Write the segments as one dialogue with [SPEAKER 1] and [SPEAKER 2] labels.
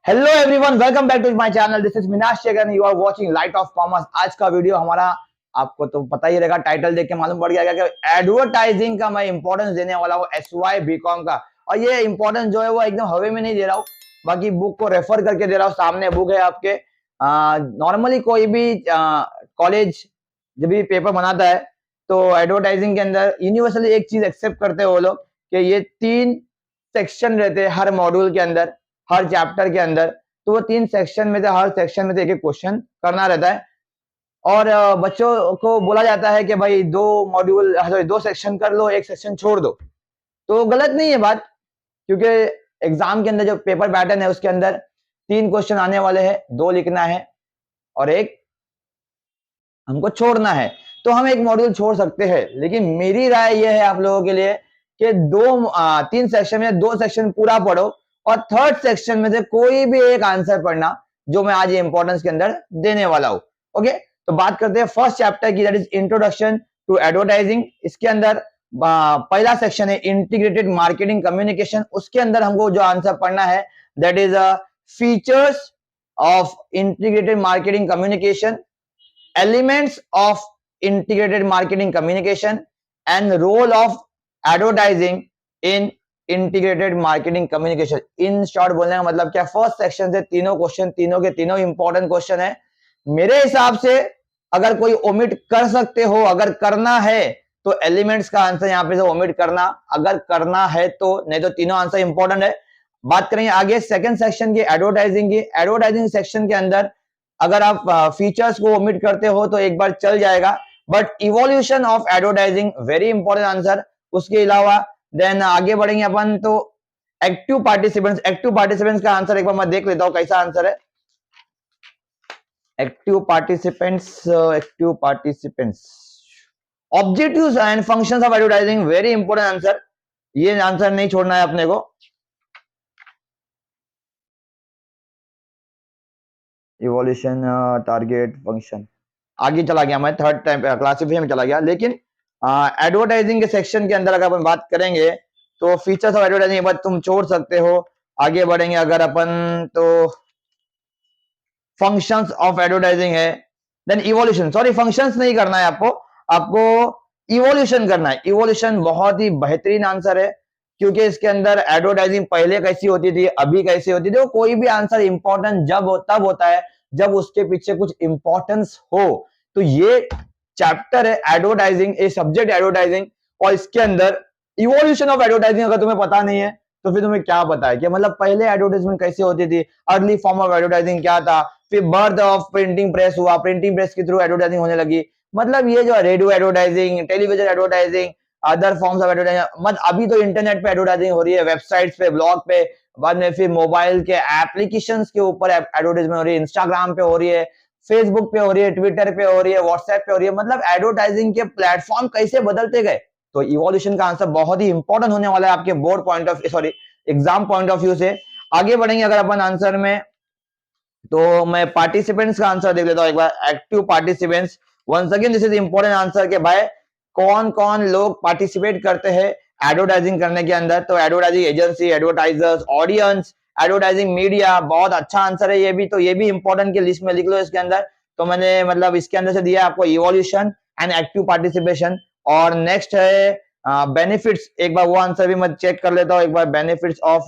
[SPEAKER 1] Hello everyone, welcome back to my channel. This is Minash Shekhar, you are watching light of commerce. आज का video हमारा, आपको तो पता ही रहेगा, टाइटल देख के मालूम पड़ गया कि एडवर्टाइजिंग का मैं इंपॉर्टेंस देने वाला हूँ एसवाई बीकॉम का। और ये इंपॉर्टेंस जो है वो एकदम हवे में नहीं दे रहा हूँ, बाकी बुक को रेफर करके दे रहा हूँ। सामने बुक है आपके। नॉर्मली कोई भी कॉलेज जब भी पेपर बनाता है तो एडवर्टाइजिंग के अंदर यूनिवर्सली एक चीज एक्सेप्ट करते हैं वो लोग कि ये 3 सेक्शन रहते हैं हर मॉड्यूल के अंदर, हर चैप्टर के अंदर। तो वो 3 सेक्शन में से हर सेक्शन में से एक क्वेश्चन करना रहता है। और बच्चों को बोला जाता है कि भाई 2 मॉड्यूल सॉरी 2 सेक्शन कर लो, 1 सेक्शन छोड़ दो। तो गलत नहीं है बात, क्योंकि एग्जाम के अंदर जो पेपर पैटर्न है उसके अंदर 3 क्वेश्चन आने वाले हैं, 2 लिखना है और 1 हमको छोड़ना है। तो हम 1 मॉड्यूल छोड़ सकते हैं, लेकिन मेरी राय यह है आप लोगों के लिए कि 3 सेक्शन में 2 सेक्शन पूरा पढ़ो और थर्ड सेक्शन में से कोई भी एक आंसर पढ़ना, जो मैं आज ये इंपॉर्टेंस के अंदर देने वाला हूं। ओके, तो बात करते हैं फर्स्ट चैप्टर की, that is introduction to advertising. इसके अंदर पहला सेक्शन है इंटीग्रेटेड मार्केटिंग कम्युनिकेशन। उसके अंदर हमको जो आंसर पढ़ना है that is features of integrated marketing communication, elements of integrated marketing communication and role of advertising in integrated marketing communication। In short बोलने का मतलब क्या, फर्स्ट सेक्शन से तीनों क्वेश्चन, तीनों के तीनों इंपॉर्टेंट क्वेश्चन है। मेरे हिसाब से अगर कोई ओमिट कर सकते हो, अगर करना है तो एलिमेंट्स का आंसर यहाँ पे से ओमिट करना, अगर करना है तो, नहीं तो तीनों आंसर इंपॉर्टेंट है। बात करेंगे आगे सेकंड सेक्शन की, एडवर्टाइजिंग की। एडवर्टाइजिंग सेक्शन के अंदर अगर आप फीचर्स को ओमिट करते हो तो एक बार चल जाएगा, but evolution of advertising very important answer. उसके अलावा देन आगे बढ़ेंगे अपन तो एक्टिव पार्टिसिपेंट्स। एक्टिव पार्टिसिपेंट्स का आंसर एक बार मैं देख लेता हूं कैसा आंसर है। Active participants, active participants, objectives and functions of advertising, very important answer. ये आंसर नहीं छोड़ना है अपने को। इवोल्यूशन, टारगेट, फंक्शन, आगे चला गया मैं, थर्ड टाइम क्लासिफिकेशन में चला गया। लेकिन एडवर्टाइजिंग के सेक्शन के अंदर अगर अपन बात करेंगे तो फीचर्स ऑफ एडवर्टाइजिंग एक बार तुम छोड़ सकते हो। आगे बढ़ेंगे अगर अपन तो फंक्शंस ऑफ एडवर्टाइजिंग है, देन इवोल्यूशन, सॉरी फंक्शंस नहीं करना है आपको, आपको इवोल्यूशन करना है। इवोल्यूशन बहुत ही बेहतरीन आंसर है, क्योंकि इसके अंदर एडवर्टाइजिंग पहले कैसी होती थी, अभी कैसी होती थी। कोई भी आंसर इंपॉर्टेंट तब होता है जब उसके पीछे कुछ इंपॉर्टेंस हो। तो ये चैप्टर है एडवर्टाइजिंग, ए सब्जेक्ट एडवर्टाइजिंग, और इसके अंदर इवोल्यूशन ऑफ एडवर्टाइजिंग अगर तुम्हें पता नहीं है तो फिर तुम्हें क्या पता है कि मतलब पहले एडवर्टाइजमेंट कैसे होती थी, अर्ली फॉर्म ऑफ एडवर्टाइजिंग क्या था, फिर बर्थ ऑफ प्रिंटिंग प्रेस हुआ, प्रिंटिंग प्रेस के थ्रू एडवर्टाइजिंग होने लगी। मतलब ये जो radio advertising, television advertising, other forms of advertising, मतलब अभी तो इंटरनेट पे एडवर्टाइजिंग हो रही है, वेबसाइट्स पे, ब्लॉग पे, बाद में फिर मोबाइल के एप्लीकेशंस के ऊपर एडवर्टाइजमेंट हो रही है, इंस्टाग्राम पे हो रही है, फेसबुक पे हो रही है, ट्विटर पे हो रही है, व्हाट्सएप पे हो रही है। मतलब एडवर्टाइजिंग के प्लेटफॉर्म कैसे बदलते गए। तो इवोल्यूशन का आंसर बहुत ही इंपॉर्टेंट होने वाला है आपके board point of sorry exam point of view से। आगे बढ़ेंगे अगर अपन आंसर में तो मैं पार्टिसिपेंट्स का आंसर देख लेता हूं एक बार। Active participants, once again this is important answer के भाई कौन कौन लोग पार्टिसिपेट करते हैं एडवर्टाइजिंग करने के अंदर। तो advertising agency, advertisers, audience, advertising media, बहुत अच्छा आंसर है ये भी। तो ये भी इंपॉर्टेंट के लिस्ट में लिख लो इसके अंदर। तो मैंने मतलब इसके अंदर से दिया आपको इवोल्यूशन एंड एक्टिव पार्टिसिपेशन। और नेक्स्ट है बेनिफिट्स, एक बार वो आंसर भी मैं चेक कर लेता हूँ एक बार। Benefits of,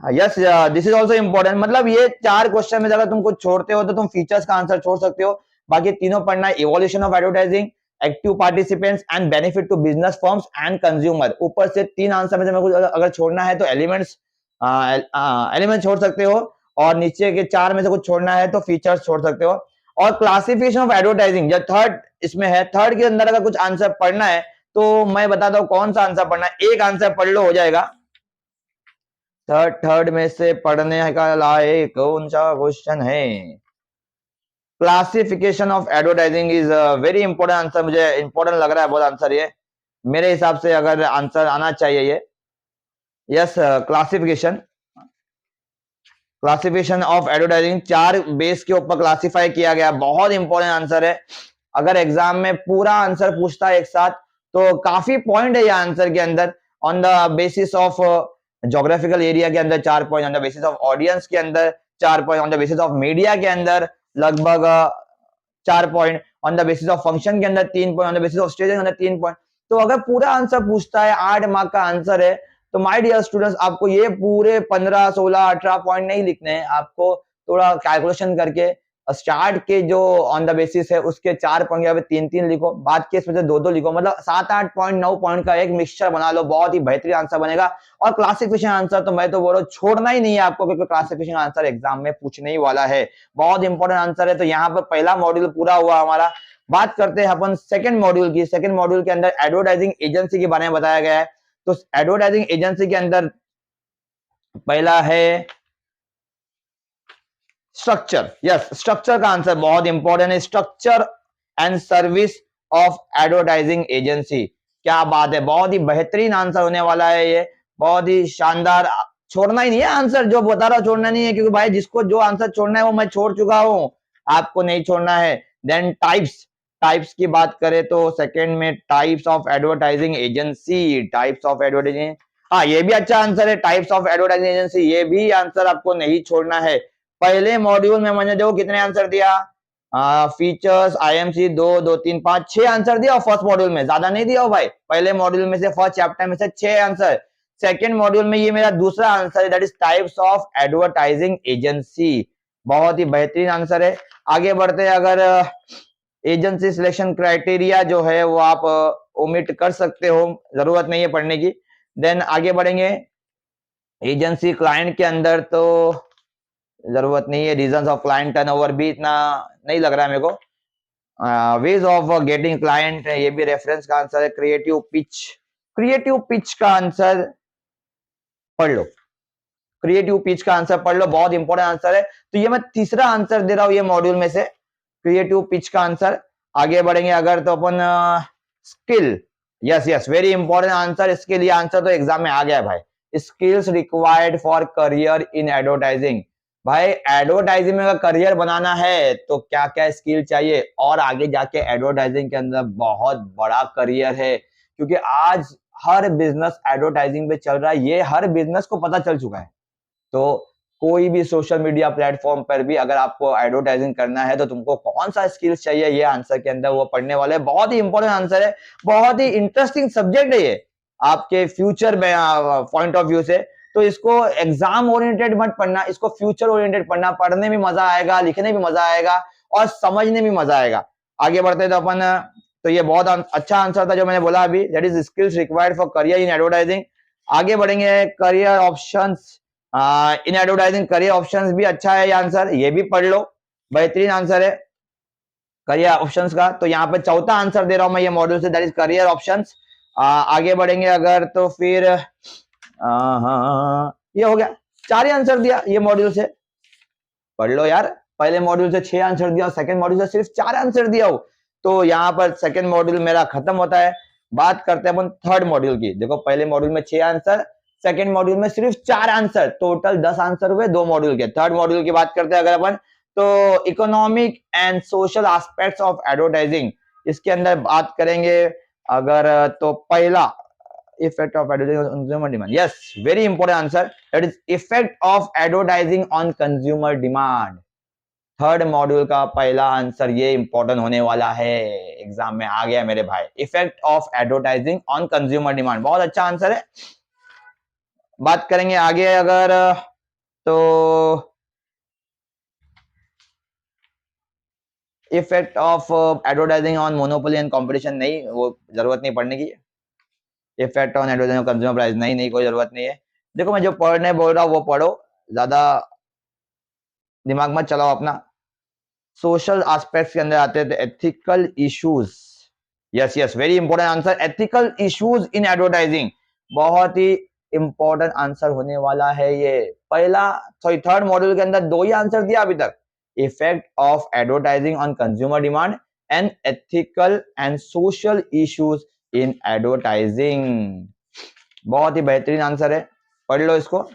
[SPEAKER 1] yes this is also important. मतलब ये 4 क्वेश्चन में अगर तुम कुछ छोड़ते हो तो तुम फीचर्स का आंसर छोड़ सकते हो, बाकी तीनों पढ़ना है। Evolution of advertising, active participants and benefit to business firms and consumer. ऊपर से 3 आंसर में से मेरे को अगर छोड़ना है तो एलिमेंट्स एलिमेंट छोड़ सकते हो, और नीचे के 4 में से कुछ छोड़ना है तो फीचर्स छोड़ सकते हो। और क्लासिफिकेशन ऑफ एडवर्टाइजिंग जो थर्ड इसमें है, थर्ड के अंदर अगर कुछ आंसर पढ़ना है तो मैं बताता हूँ कौन सा आंसर पढ़ना है। एक आंसर पढ़ लो हो जाएगा। थर्ड में से पढ़ने का लायक कौन सा क्वेश्चन है। Classification of advertising is very important answer, मुझे इंपॉर्टेंट लग रहा है बहुत आंसर ये मेरे हिसाब से, अगर आंसर आना चाहिए ये। Yes, classification, classification of advertising 4 base के ऊपर क्लासिफाई किया गया, बहुत इंपॉर्टेंट आंसर है। अगर एग्जाम में पूरा आंसर पूछता है एक साथ तो काफी पॉइंट है ये आंसर के अंदर। On the basis of geographical area के अंदर 4 point, on the basis of audience के अंदर 4 point, on the basis of media के अंदर लगभग 4 point, on the basis of function के अंदर 3 point, on the basis of stage के अंदर 3 पॉइंट। तो अगर पूरा आंसर पूछता है 8 मार्क का आंसर है, तो माय डियर स्टूडेंट्स आपको ये पूरे 15, 16, 18 पॉइंट नहीं लिखने हैं, आपको थोड़ा कैलकुलेशन करके स्टार्ट के जो ऑन द बेसिस है उसके 4 पॉइंट या 3-3 लिखो, बाद के इसमें से 2-2 लिखो, मतलब 7-8 पॉइंट 9 पॉइंट का एक मिक्सचर बना लो, बहुत ही बेहतरीन आंसर बनेगा। और क्लासिफिकेशन आंसर तो मैं तो बोल रहा हूँ छोड़ना ही नहीं है आपको, क्योंकि क्लासिफिकेशन आंसर एग्जाम में पूछने ही वाला है, बहुत इंपॉर्टेंट आंसर है। तो यहाँ पर पहला मॉड्यूल पूरा हुआ हमारा। बात करते हैं अपन सेकंड मॉड्यूल की। सेकंड मॉड्यूल के अंदर एडवर्टाइजिंग एजेंसी के बारे में बताया गया है। तो एडवर्टाइजिंग एजेंसी के अंदर पहला है स्ट्रक्चर। यस, स्ट्रक्चर का आंसर बहुत इंपॉर्टेंट है, structure and service of advertising agency. क्या बात है, बहुत ही बेहतरीन आंसर होने वाला है ये, बहुत ही शानदार। छोड़ना ही नहीं है आंसर, जो बता रहा छोड़ना नहीं है, क्योंकि भाई जिसको जो आंसर छोड़ना है वो मैं छोड़ चुका हूं, आपको नहीं छोड़ना है। देन टाइप्स, टाइप्स की बात करें तो सेकंड में types of advertising agency, types of advertising, हाँ ये भी अच्छा आंसर है, टाइप्स ऑफ एडवर्टाइजिंग एजेंसी, ये भी आंसर आपको नहीं छोड़ना है। पहले मॉड्यूल में मैंने देखो कितने आंसर दिया, फीचर्स, आईएमसी 2, 2, 3, 5, 6 आंसर दिया, और फर्स्ट मॉड्यूल में ज्यादा नहीं दिया हो भाई, पहले मॉड्यूल में से फर्स्ट चैप्टर में से 6 आंसर। सेकंड मॉड्यूल में ये मेरा दूसरा आंसर है, that is types of advertising agency, बहुत ही बेहतरीन आंसर है। आगे बढ़ते हैं, अगर एजेंसी सिलेक्शन क्राइटेरिया जो है वो आप ओमिट कर सकते हो, जरूरत नहीं है पढ़ने की। देन आगे बढ़ेंगे, एजेंसी क्लाइंट के अंदर तो जरूरत नहीं है, रीजंस ऑफ क्लाइंट टर्नओवर भी इतना नहीं लग रहा है मेरे को। वेज ऑफ गेटिंग क्लाइंट, ये भी रेफरेंस का आंसर है। क्रिएटिव पिच, क्रिएटिव पिच का आंसर पढ़ लो, क्रिएटिव पिच का आंसर पढ़ लो, बहुत इंपॉर्टेंट आंसर है। तो ये मैं तीसरा आंसर दे रहा हूं ये मॉड्यूल में से, क्रिएटिव पिच का आंसर। आगे बढ़ेंगे अगर तो अपन skill, yes yes very important answer, इसके लिए आंसर तो एग्जाम में आ गया है भाई। Skills required for career in advertising, भाई एडवर्टाइजिंग में अगर करियर बनाना है तो क्या क्या स्किल चाहिए, और आगे जाके एडवर्टाइजिंग के अंदर बहुत बड़ा करियर है, क्योंकि आज हर बिजनेस एडवर्टाइजिंग पे चल रहा है, ये हर बिजनेस को पता चल चुका है। तो कोई भी सोशल मीडिया प्लेटफॉर्म पर भी अगर आपको एडवर्टाइजिंग करना है तो तुमको कौन सा स्किल्स चाहिए, ये आंसर के अंदर वो पढ़ने वाले हैं। बहुत ही इंपॉर्टेंट आंसर है, बहुत ही इंटरेस्टिंग सब्जेक्ट है ये आपके फ्यूचर में पॉइंट ऑफ व्यू से। तो इसको एग्जाम ओरिएंटेड मत पढ़ना, इसको फ्यूचर ओरिएंटेड पढ़ना, पढ़ने में मजा आएगा, लिखने में मजा आएगा, और समझने में मजा आएगा। आगे बढ़ते तो अपन, तो ये बहुत अच्छा आंसर था जो मैंने बोला अभी, that is skills required for career in advertising. आगे बढ़ेंगे, career options in advertising, career options भी अच्छा है ये आंसर, ये भी पढ़ लो, बेहतरीन आंसर है करियर ऑप्शंस का। तो यहाँ पे चौथा आंसर दे रहा हूं मैं ये मॉड्यूल से, दैट इज करियर ऑप्शंस। आगे बढ़ेंगे अगर तो फिर ये हो गया, 4 ही आंसर दिया ये मॉड्यूल से, पढ़ लो यार। पहले मॉड्यूल से 6 आंसर दिया, सेकंड मॉड्यूल से सिर्फ 4 आंसर दिया हो, तो यहाँ पर सेकंड मॉड्यूल मेरा खत्म होता है। बात करते हैं अपन थर्ड मॉड्यूल की। देखो पहले मॉड्यूल में 6 आंसर, सेकंड मॉड्यूल में सिर्फ 4 आंसर, टोटल 10 आंसर हुए 2 मॉड्यूल के। थर्ड मॉड्यूल की बात करते हैं अगर अपन, तो economic and social aspects of advertising, इसके अंदर बात करेंगे अगर तो पहला effect of advertising on consumer demand, yes very important answer, that is effect of advertising on consumer demand। Third module का पहला आंसर ये इंपॉर्टेंट होने वाला है, एग्जाम में आ गया मेरे भाई, effect of advertising on consumer demand, बहुत अच्छा आंसर है। बात करेंगे आगे अगर तो effect of advertising on monopoly and competition, नहीं वो जरूरत नहीं पढ़ने की। Effect on advertising consumer price, नहीं नहीं कोई जरूरत नहीं है। देखो मैं जो पढ़ने बोल रहा हूँ वो पढ़ो, ज्यादा दिमाग मत चलाओ अपना। सोशल एस्पेक्ट्स के अंदर आते हैं तो ethical issues, yes yes very important answer, ethical issues in advertising, बहुत ही इंपॉर्टेंट आंसर होने वाला है ये। पहला सॉरी थर्ड मॉड्यूल के अंदर 2 ही आंसर दिया अभी तक, effect of advertising on consumer demand and ethical and social issues in advertising, बहुत ही बेहतरीन आंसर है, पढ़ लो इसको।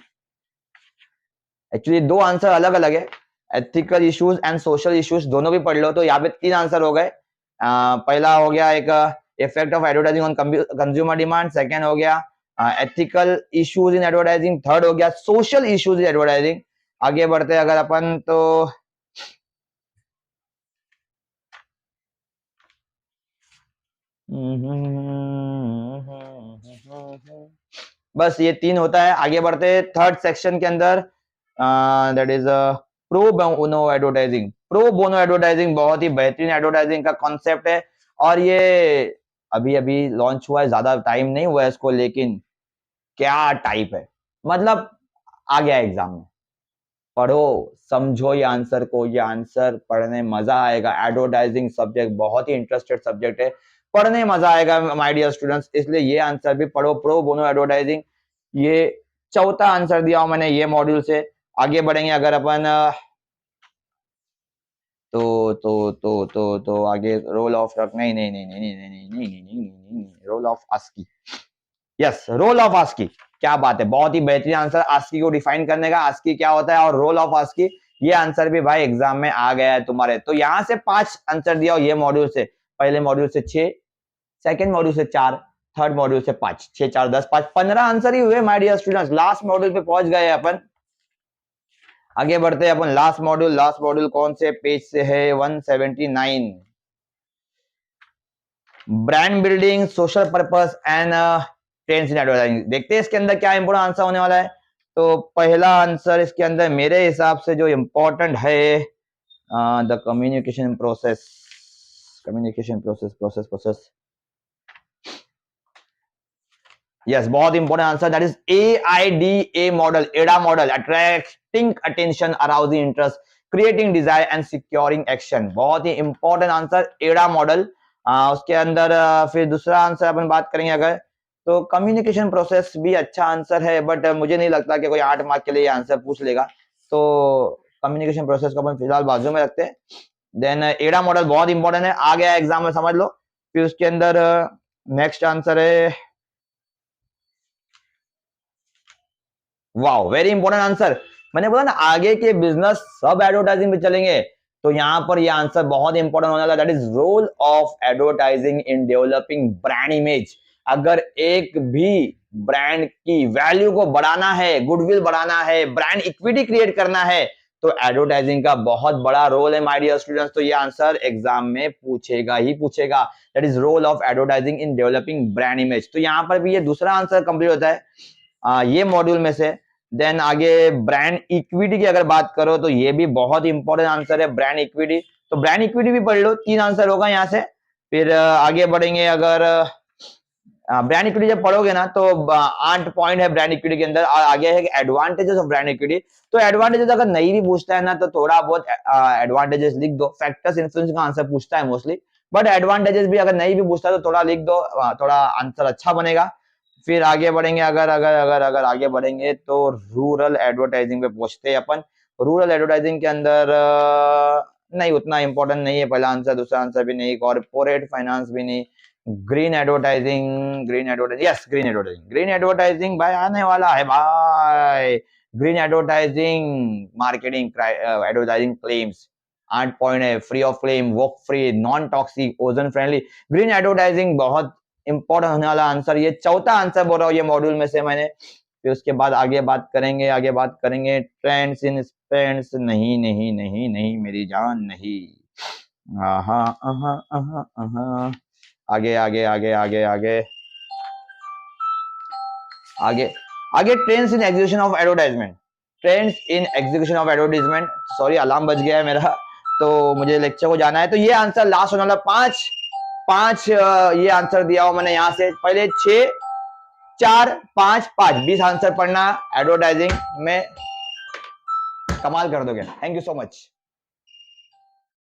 [SPEAKER 1] एक्चुअली 2 आंसर अलग अलग है, ethical issues and social issues दोनों भी पढ़ लो, तो यहाँ पे 3 आंसर हो गए। पहला हो गया एक effect of advertising on consumer demand, second हो गया ethical issues in advertising, third हो गया सोशल इश्यूज इन एडवर्टाइजिंग। आगे बढ़ते हैं अगर अपन तो बस ये 3 होता है। आगे बढ़ते हैं थर्ड सेक्शन के अंदर, that is pro bono advertising. Pro bono advertising बहुत ही बेहतरीन एडवर्टाइजिंग का कॉन्सेप्ट है और ये अभी अभी लॉन्च हुआ है, ज्यादा टाइम नहीं हुआ है इसको, लेकिन क्या टाइप है, मतलब आ गया एग्जाम में, पढ़ो समझो ये आंसर को, ये आंसर पढ़ने मजा आएगा। एडवर्टाइजिंग सब्जेक्ट बहुत ही इंटरेस्टेड सब्जेक्ट है, पढ़ने मजा आएगा माय डियर स्टूडेंट्स, इसलिए ये आंसर भी पढ़ो, प्रो बोनो एडवर्टाइजिंग। ये चौथा आंसर दिया हूं मैंने ये मॉड्यूल से। आगे बढ़ेंगे अगर अपन तो आगे रोल ऑफ नहीं नहीं नहीं नहीं नहीं नहीं नहीं नहीं नहीं नहीं role of ASCI. Yes, role of ASCI, क्या बात है, बहुत ही बेहतरीन आंसर आस्की को डिफाइन करने का, आस्की क्या होता है और रोल ऑफ आस्की, ये आंसर भी भाई एग्जाम में आ गया है तुम्हारे। तो यहां से 5 आंसर दिया ये मॉड्यूल से, पहले मॉड्यूल से 6, सेकंड मॉड्यूल से 4, थर्ड मॉड्यूल से 5, 6 4 10 5 15 आंसर ही हुए my dear students. Last module पे पहुंच गए अपन। आगे बढ़ते हैं अपन लास्ट मॉड्यूल। लास्ट मॉड्यूल कौन से पेज से है? 179, brand building, social purpose and trends in advertising. देखते हैं इसके अंदर क्या इंपोर्टेंट आंसर होने वाला है। तो पहला आंसर इसके अंदर मेरे हिसाब से जो इंपॉर्टेंट है, the communication process, communication process. Yes, बहुत important answer, that is AIDA model, AIDA model, attracting attention, arousing interest, creating desire and securing action. बहुत ही इंपॉर्टेंट आंसर एडा मॉडल। उसके अंदर फिर दूसरा आंसर अपन बात करेंगे अगर, तो कम्युनिकेशन प्रोसेस भी अच्छा आंसर है, बट मुझे नहीं लगता कि कोई 8 मार्क के लिए आंसर पूछ लेगा, तो कम्युनिकेशन प्रोसेस को अपन फिलहाल बाजू में रखते हैं। देन एडा मॉडल बहुत इंपॉर्टेंट है, आ गया एग्जाम में, समझ लो। फिर उसके अंदर नेक्स्ट आंसर है, वाओ, वेरी इंपॉर्टेंट आंसर। मैंने बोला ना आगे के बिजनेस सब एडवर्टाइजिंग पे चलेंगे, तो यहां पर ये आंसर बहुत इंपॉर्टेंट होने वाला, that is role of advertising in developing brand image. अगर एक भी ब्रांड की वैल्यू को बढ़ाना है, गुडविल बढ़ाना है, ब्रांड इक्विटी क्रिएट करना है, तो एडवर्टाइजिंग का बहुत बड़ा रोल है माय डियर स्टूडेंट्स। तो ये आंसर एग्जाम में पूछेगा ही पूछेगा, that is role of advertising in developing brand image. तो यहां पर भी ये दूसरा आंसर कंप्लीट होता है ये मॉड्यूल में से। देन आगे ब्रांड इक्विटी की अगर बात करो, तो ये भी बहुत इंपॉर्टेंट आंसर है, ब्रांड इक्विटी। तो ब्रांड इक्विटी भी पढ़ लो, 3 आंसर होगा यहाँ से। फिर आगे बढ़ेंगे अगर, ब्रांड इक्विटी जब पढ़ोगे ना तो 8 पॉइंट है ब्रांड इक्विटी के अंदर, और आगे है एडवांटेजेस ऑफ ब्रांड इक्विटी। तो एडवांटेजेस अगर नहीं भी पूछता है ना, तो थोड़ा बहुत एडवांटेजेस लिख दो। फैक्टर्स इन्फ्लुएंस का आंसर पूछता है मोस्टली, बट एडवांटेजेस भी अगर नहीं भी पूछता है तो थोड़ा लिख दो, थोड़ा आंसर अच्छा बनेगा। फिर आगे बढ़ेंगे अगर अगर अगर अगर आगे बढ़ेंगे तो रूरल एडवर्टाइजिंग पे पहुंचते हैं अपन। रूरल एडवर्टाइजिंग के अंदर नहीं, उतना इंपॉर्टेंट नहीं है पहला आंसर, दूसरा आंसर भी नहीं, कॉर्पोरेट फाइनेंस भी नहीं। Green advertising, green advertising, yes green advertising, green advertising भाई आने वाला है भाई। Green advertising marketing advertising claims, 8 point है, free of claim, work free, non toxic, ozone friendly. Green advertising बहुत इंपॉर्टेंट होने वाला आंसर, ये चौथा आंसर बोल रहा हूँ ये मॉड्यूल में से मैंने। फिर उसके बाद आगे बात करेंगे ट्रेंड्स इन स्पेंड्स, नहीं नहीं नहीं नहीं मेरी जान नहीं। आहा आहा आहा आहा, आगे आगे आगे आगे आगे आगे आगे trends in execution of advertisement, trends in execution of advertisement. Sorry alarm बज गया है मेरा, तो मुझे लेक्चर को जाना है। तो ये आंसर लास्ट होने वाला, 5 ये आंसर दिया हुआ मैंने यहाँ से, पहले 6 4 5 5 20 आंसर पढ़ना एडवर्टाइजिंग में, कमाल कर दोगे। Thank you so much.